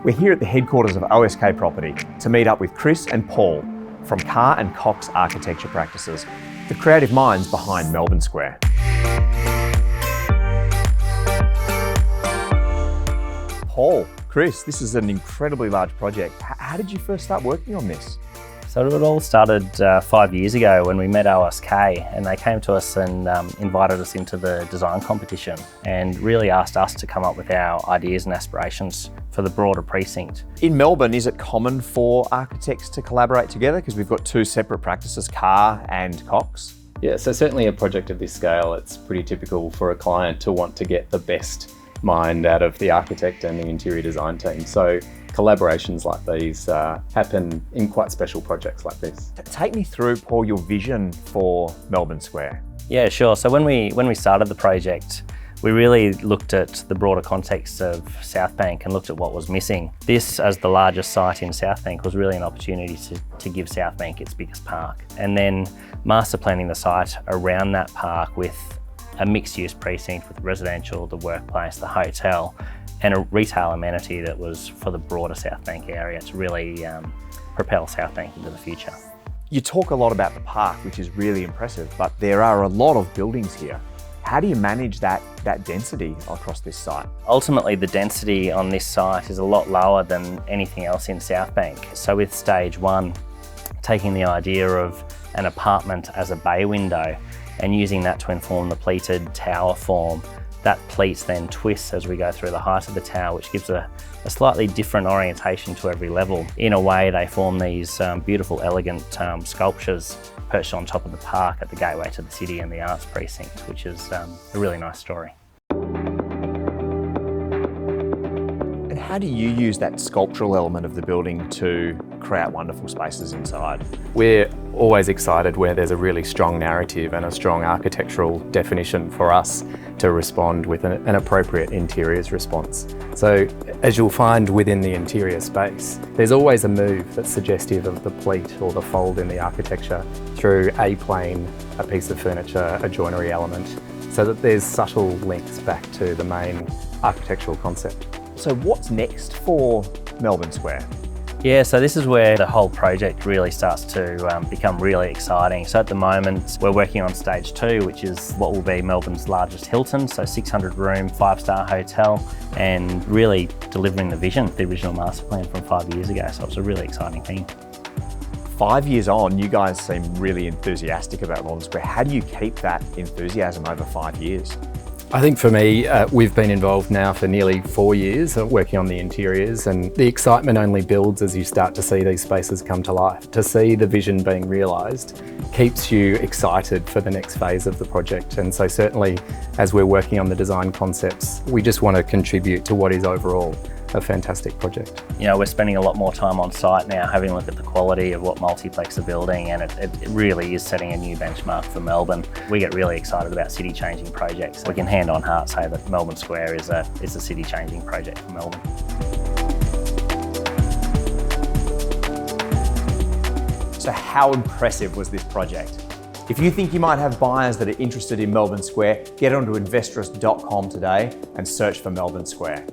We're here at the headquarters of OSK Property to meet up with Chris and Paul from Carr and Cox Architecture Practices, the creative minds behind Melbourne Square. Paul, Chris, this is an incredibly large project. How did you first start working on this? So it all started 5 years ago when we met OSK, and they came to us and invited us into the design competition and really asked us to come up with our ideas and aspirations for the broader precinct. In Melbourne, is it common for architects to collaborate together? Because we've got two separate practices, Carr and Cox. Yeah, so certainly a project of this scale, it's pretty typical for a client to want to get the best mind out of the architect and the interior design team. So collaborations like these happen in quite special projects like this. Take me through, Paul, your vision for Melbourne Square. Yeah, sure. So when we started the project, we really looked at the broader context of South Bank and looked at what was missing. This, as the largest site in South Bank, was really an opportunity to give South Bank its biggest park. And then master planning the site around that park with a mixed-use precinct with residential, the workplace, the hotel, and a retail amenity that was for the broader South Bank area to really propel South Bank into the future. You talk a lot about the park, which is really impressive, but there are a lot of buildings here. How do you manage that density across this site? Ultimately, the density on this site is a lot lower than anything else in South Bank. So with stage one, taking the idea of an apartment as a bay window and using that to inform the pleated tower form, that pleat then twists as we go through the height of the tower, which gives a slightly different orientation to every level. In a way, they form these beautiful, elegant sculptures perched on top of the park at the gateway to the city and the arts precinct, which is a really nice story. And how do you use that sculptural element of the building to create wonderful spaces inside? We're always excited where there's a really strong narrative and a strong architectural definition for us to respond with an appropriate interiors response. So as you'll find within the interior space, there's always a move that's suggestive of the pleat or the fold in the architecture through a plane, a piece of furniture, a joinery element, so that there's subtle links back to the main architectural concept. So what's next for Melbourne Square? Yeah, so this is where the whole project really starts to become really exciting. So at the moment, we're working on stage two, which is what will be Melbourne's largest Hilton, so 600-room, 5-star hotel, and really delivering the vision, the original master plan from 5 years ago. So it's a really exciting thing. 5 years on, you guys seem really enthusiastic about Melbourne Square. How do you keep that enthusiasm over 5 years? I think for me, we've been involved now for nearly 4 years working on the interiors, and the excitement only builds as you start to see these spaces come to life. To see the vision being realised keeps you excited for the next phase of the project. And so certainly as we're working on the design concepts, we just want to contribute to what is overall a fantastic project. You know, we're spending a lot more time on site now, having a look at the quality of what multiplex are building, and it really is setting a new benchmark for Melbourne. We get really excited about city-changing projects. We can hand on heart say that Melbourne Square is a city-changing project for Melbourne. So how impressive was this project? If you think you might have buyers that are interested in Melbourne Square, get onto investorist.com today and search for Melbourne Square.